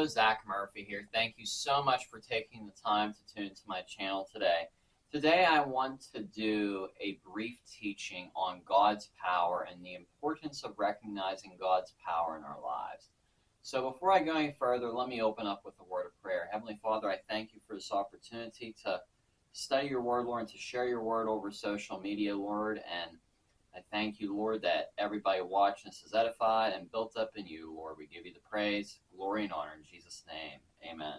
Hello, Zach Murphy here. Thank you so much for taking the time to tune into my channel today. Today I want to do a brief teaching on God's power and the importance of recognizing God's power in our lives. So before I go any further, let me open up with a word of prayer. Heavenly Father, I thank you for this opportunity to study your word, Lord, and to share your word over social media, Lord, and I thank you, Lord, that everybody watching this is edified and built up in you, Lord. We give you the praise, glory, and honor in Jesus' name. Amen.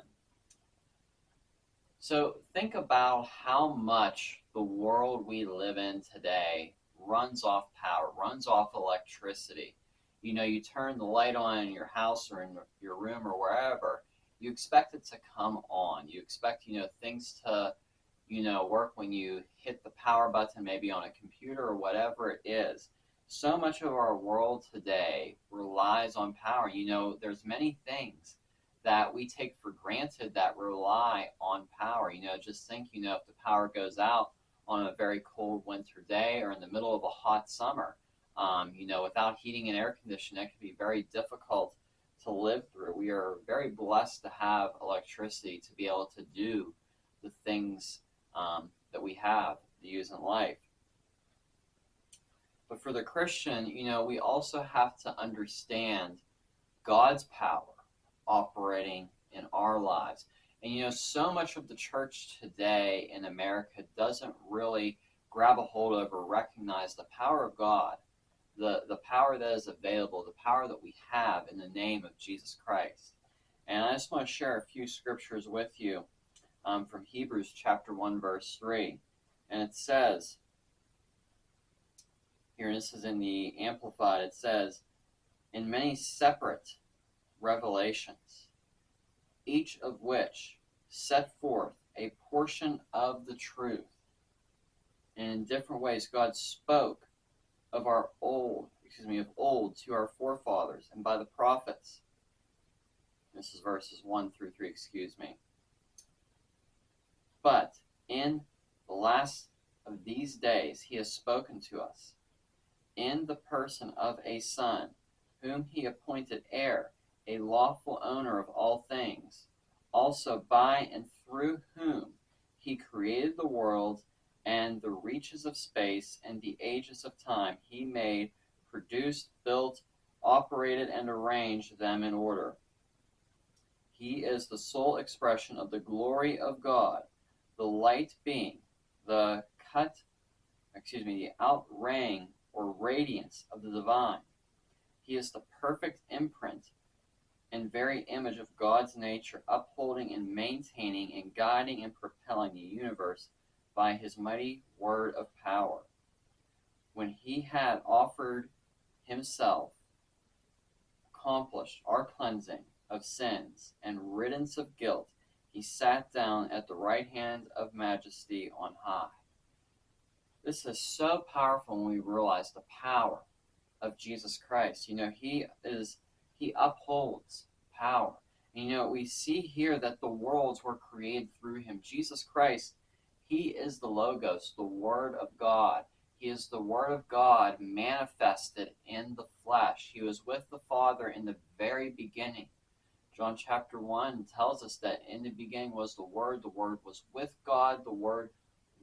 So think about how much the world we live in today runs off power, runs off electricity. You know, you turn the light on in your house or in your room or wherever, you expect it to come on. You expect, things to work when you hit the power button, maybe on a computer or whatever it is. So much of our world today relies on power. There's many things that we take for granted that rely on power. Just think, if the power goes out on a very cold winter day or in the middle of a hot summer, without heating and air conditioning, it can be very difficult to live through. We are very blessed to have electricity to be able to do the things that we have to use in life. But for the Christian, we also have to understand God's power operating in our lives. And so much of the church today in America doesn't really grab a hold of or recognize the power of God, the power that is available, the power that we have in the name of Jesus Christ. And I just want to share a few scriptures with you from Hebrews chapter 1, verse 3. And it says, here, this is in the Amplified, it says, in many separate revelations, each of which set forth a portion of the truth. And in different ways, God spoke of old to our forefathers and by the prophets. This is verses 1 through 3, But in the last of these days he has spoken to us in the person of a Son, whom he appointed heir, a lawful owner of all things, also by and through whom he created the world and the reaches of space and the ages of time. He made, produced, built, operated, and arranged them in order. He is the sole expression of the glory of God, the light being the outraying or radiance of the divine. He is the perfect imprint and very image of God's nature, upholding and maintaining and guiding and propelling the universe by his mighty word of power. When he had offered himself, accomplished our cleansing of sins and riddance of guilt, he sat down at the right hand of majesty on high. This is so powerful when we realize the power of Jesus Christ. He upholds power. And we see here that the worlds were created through him. Jesus Christ, he is the Logos, the Word of God. He is the Word of God manifested in the flesh. He was with the Father in the very beginning. John chapter 1 tells us that in the beginning was the Word was with God, the Word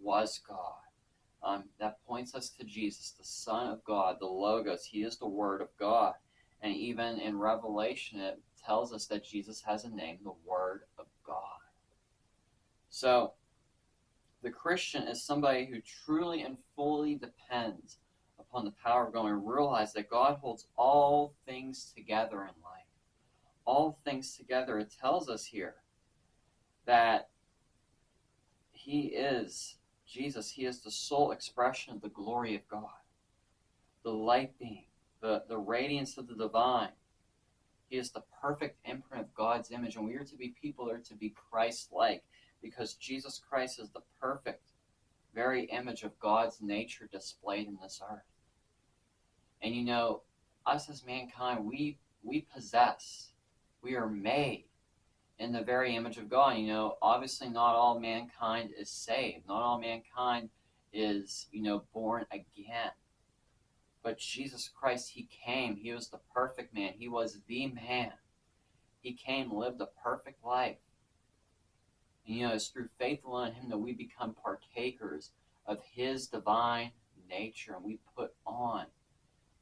was God. That points us to Jesus, the Son of God, the Logos. He is the Word of God. And even in Revelation, it tells us that Jesus has a name, the Word of God. So, the Christian is somebody who truly and fully depends upon the power of God and realize that God holds all things together in life. All things together. It tells us here that he is Jesus. He is the sole expression of the glory of God, the light being, the radiance of the divine. He is the perfect imprint of God's image, and we are to be people that are to be Christ-like, because Jesus Christ is the perfect, very image of God's nature displayed in this earth. And us as mankind, we possess, we are made in the very image of God. Obviously not all mankind is saved. Not all mankind is, born again. But Jesus Christ, he came. He was the perfect man. He was the man. He came, lived a perfect life. And, it's through faith alone in him that we become partakers of his divine nature, and we put on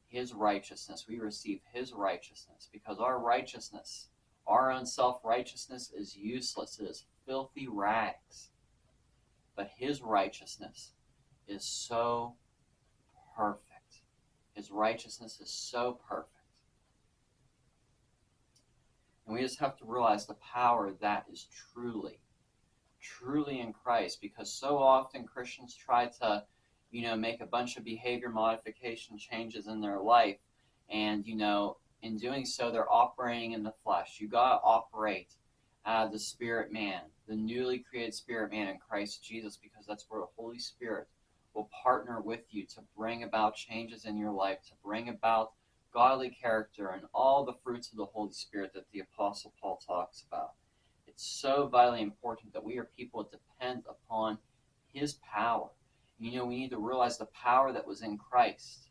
his righteousness. We receive his righteousness, because our righteousness, our own self-righteousness, is useless. It is filthy rags. But his righteousness is so perfect. His righteousness is so perfect. And we just have to realize the power that is truly in Christ, because so often Christians try to, make a bunch of behavior modification changes in their life, and, in doing so, they're operating in the flesh. You got to operate out of the spirit man, the newly created spirit man in Christ Jesus, because that's where the Holy Spirit will partner with you to bring about changes in your life, to bring about godly character and all the fruits of the Holy Spirit that the Apostle Paul talks about. It's so vitally important that we are people that depend upon his power. We need to realize the power that was in Christ.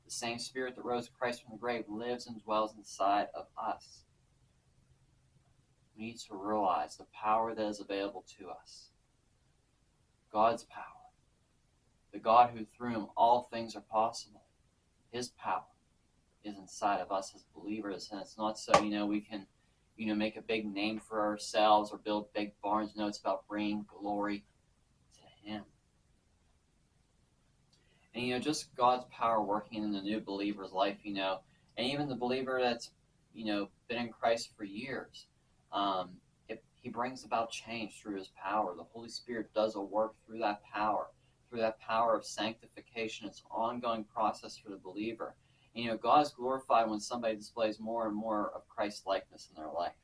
The same Spirit that rose Christ from the grave lives and dwells inside of us. We need to realize the power that is available to us. God's power. The God who through him all things are possible. His power is inside of us as believers, and it's not so, we can, make a big name for ourselves or build big barns. No, it's about bringing glory to him. And, just God's power working in the new believer's life, and even the believer that's, been in Christ for years, he brings about change through his power. The Holy Spirit does a work through that power of sanctification. It's an ongoing process for the believer. And, God is glorified when somebody displays more and more of Christ's likeness in their life.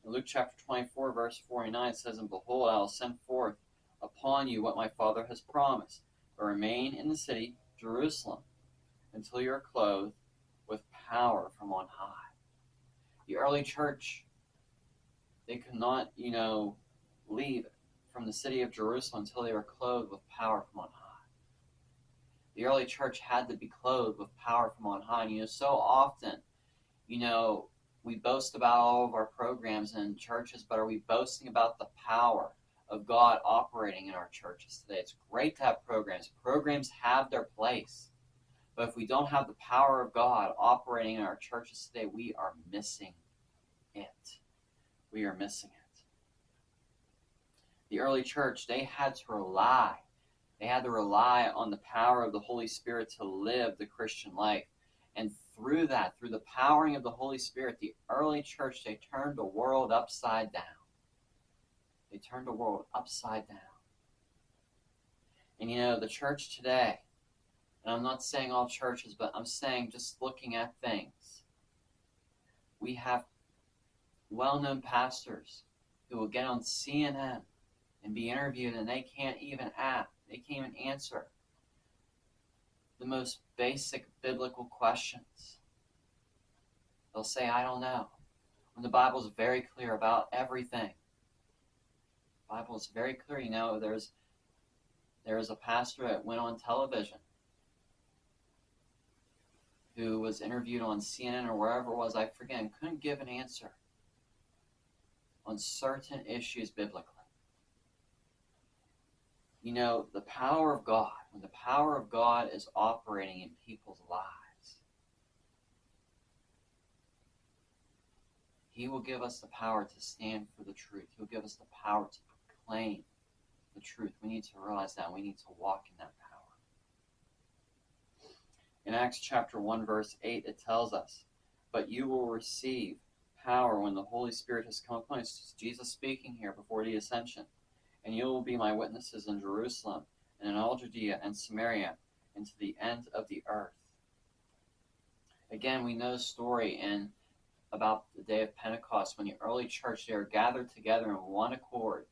In Luke chapter 24, verse 49, it says, "And behold, I will send forth upon you what my Father has promised. But remain in the city, Jerusalem, until you are clothed with power from on high." The early church, they could not, leave from the city of Jerusalem until they were clothed with power from on high. The early church had to be clothed with power from on high. And, so often, we boast about all of our programs and churches, but are we boasting about the power of God operating in our churches today? It's great to have programs. Programs have their place. But if we don't have the power of God operating in our churches today, we are missing it. We are missing it. The early church, they had to rely on the power of the Holy Spirit to live the Christian life. And through the powering of the Holy Spirit, the early church, they turned the world upside down. They turned the world upside down. And, the church today, and I'm not saying all churches, but I'm saying just looking at things, we have well-known pastors who will get on CNN and be interviewed, and they can't even answer the most basic biblical questions. They'll say, "I don't know," when the Bible is very clear about everything. The Bible is very clear. There's a pastor that went on television who was interviewed on CNN or wherever it was, I forget, and couldn't give an answer on certain issues biblically. The power of God, when the power of God is operating in people's lives, he will give us the power to stand for the truth. He'll give us the power to proclaim the truth. We need to realize that. We need to walk in that power. In Acts chapter 1, verse 8, it tells us, "But you will receive power when the Holy Spirit has come upon you." It's Jesus speaking here before the ascension. "And you will be my witnesses in Jerusalem, and in all Judea and Samaria, and to the end of the earth." Again, we know the story about the day of Pentecost, when the early church, they were gathered together in one accord.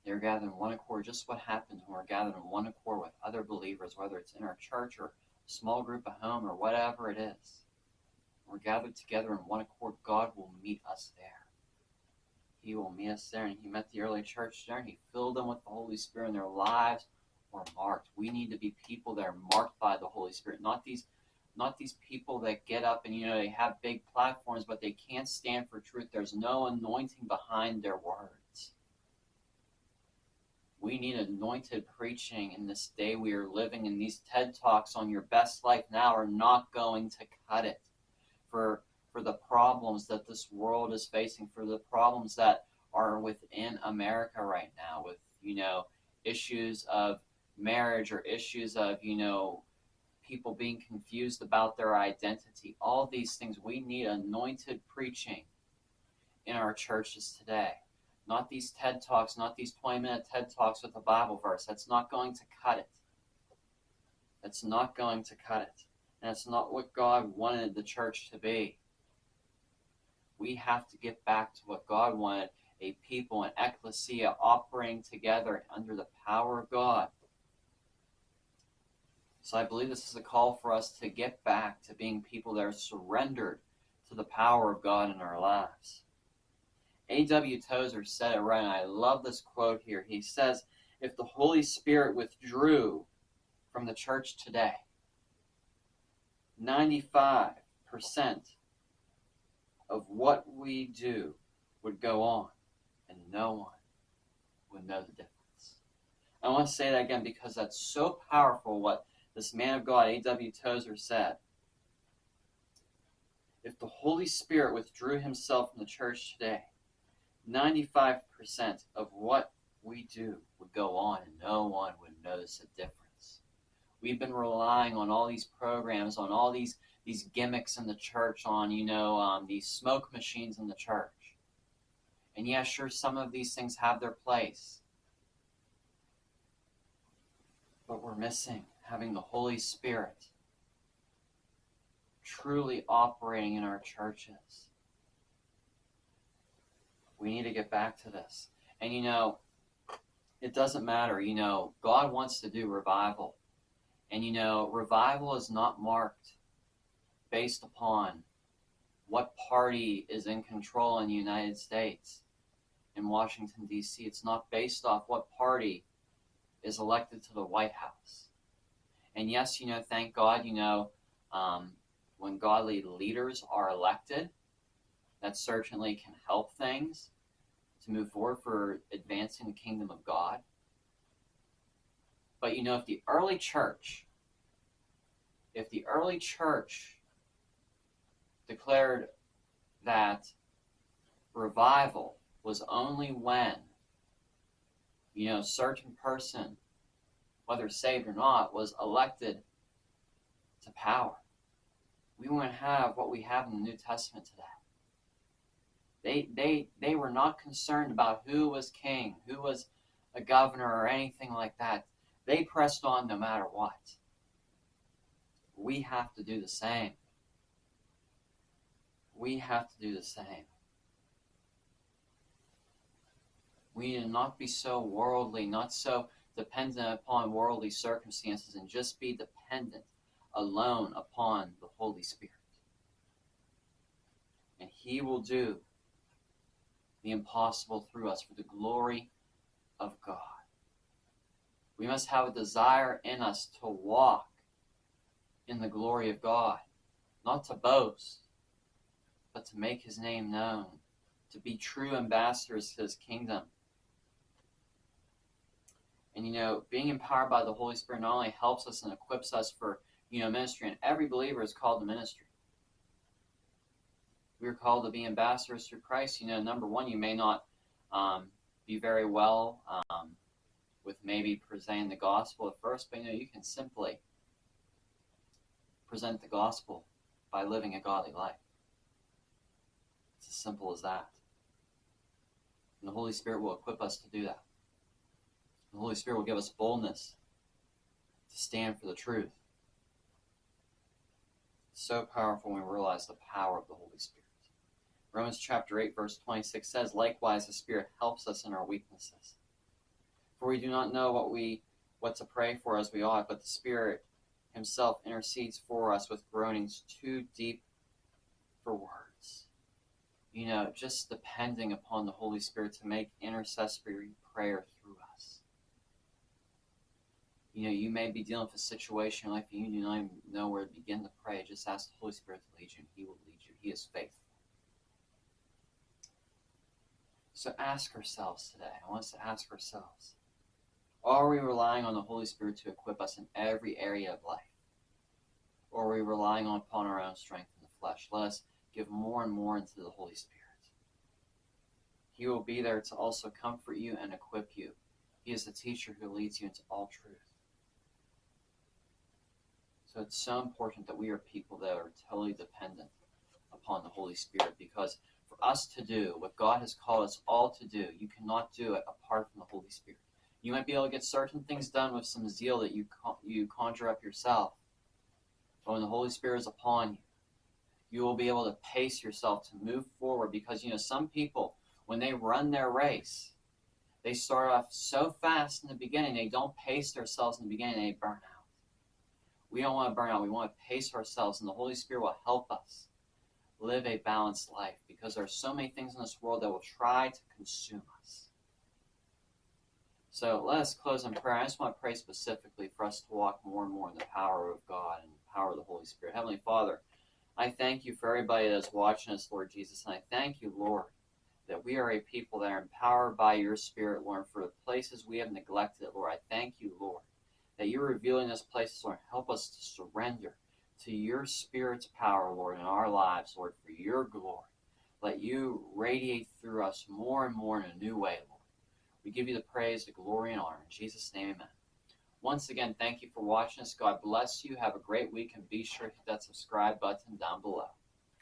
They were gathered in one accord. Just what happens when we're gathered in one accord with other believers, whether it's in our church or a small group at home or whatever it is. When we're gathered together in one accord, God will meet us there. He will meet us there, and he met the early church there, and he filled them with the Holy Spirit, and their lives were marked. We need to be people that are marked by the Holy Spirit, not these not these people that get up and, they have big platforms, but they can't stand for truth. There's no anointing behind their words. We need anointed preaching in this day we are living in. These TED Talks on your best life now are not going to cut it for the problems that this world is facing, for the problems that are within America right now with, issues of marriage or issues of, people being confused about their identity. All these things, we need anointed preaching in our churches today. Not these TED Talks, not these 20-minute TED Talks with a Bible verse. That's not going to cut it. That's not going to cut it. And it's not what God wanted the church to be. We have to get back to what God wanted, a people, an ecclesia operating together under the power of God. So I believe this is a call for us to get back to being people that are surrendered to the power of God in our lives. A.W. Tozer said it right, and I love this quote here. He says, if the Holy Spirit withdrew from the church today, 95% of what we do would go on, and no one would know the difference. I want to say that again because that's so powerful what this man of God, A.W. Tozer, said. If the Holy Spirit withdrew himself from the church today, 95% of what we do would go on and no one would notice a difference. We've been relying on all these programs, on all these gimmicks in the church, on, these smoke machines in the church. And yeah, sure, some of these things have their place. But we're missing having the Holy Spirit truly operating in our churches. We need to get back to this. And it doesn't matter. God wants to do revival. And revival is not marked based upon what party is in control in the United States, in Washington, D.C. It's not based off what party is elected to the White House. And yes, thank God, when godly leaders are elected, that certainly can help things to move forward for advancing the kingdom of God. But if the early church declared that revival was only when, a certain person, whether saved or not, was elected to power, we wouldn't have what we have in the New Testament today. They were not concerned about who was king, who was a governor, or anything like that. They pressed on no matter what. We have to do the same. We have to do the same. We need to not be so worldly, not so dependent upon worldly circumstances, and just be dependent alone upon the Holy Spirit. And He will do the impossible through us for the glory of God. We must have a desire in us to walk in the glory of God, not to boast, but to make His name known, to be true ambassadors to His kingdom. And being empowered by the Holy Spirit not only helps us and equips us for ministry, and every believer is called to ministry. We are called to be ambassadors through Christ. Number one, you may not be very well with maybe presenting the gospel at first, but you can simply present the gospel by living a godly life. It's as simple as that. And the Holy Spirit will equip us to do that. The Holy Spirit will give us boldness to stand for the truth. It's so powerful when we realize the power of the Holy Spirit. Romans chapter 8, verse 26 says, likewise, the Spirit helps us in our weaknesses. For we do not know what to pray for as we ought, but the Spirit Himself intercedes for us with groanings too deep for words. Just depending upon the Holy Spirit to make intercessory prayer through us. You may be dealing with a situation in life and you do not even know where to begin to pray. Just ask the Holy Spirit to lead you, and He will lead you. He is faithful. So ask ourselves today. I want us to ask ourselves, are we relying on the Holy Spirit to equip us in every area of life? Or are we relying upon our own strength in the flesh? Let us give more and more into the Holy Spirit. He will be there to also comfort you and equip you. He is the teacher who leads you into all truth. So it's so important that we are people that are totally dependent upon the Holy Spirit, because for us to do what God has called us all to do, you cannot do it apart from the Holy Spirit. You might be able to get certain things done with some zeal that you conjure up yourself. But when the Holy Spirit is upon you, you will be able to pace yourself to move forward, because some people, when they run their race, they start off so fast in the beginning, they don't pace themselves in the beginning, they burn out. We don't want to burn out. We want to pace ourselves, and the Holy Spirit will help us live a balanced life, because there are so many things in this world that will try to consume us. So let us close in prayer. I just want to pray specifically for us to walk more and more in the power of God and the power of the Holy Spirit. Heavenly Father, I thank you for everybody that's watching us, Lord Jesus, and I thank you, Lord, that we are a people that are empowered by your Spirit, Lord, for the places we have neglected, Lord. I thank you, Lord, that you're revealing those places, Lord. Help us to surrender to your Spirit's power, Lord, in our lives, Lord, for your glory. Let you radiate through us more and more in a new way, Lord. We give you the praise, the glory, and honor. In Jesus' name, amen. Once again, thank you for watching us. God bless you. Have a great week, and be sure to hit that subscribe button down below.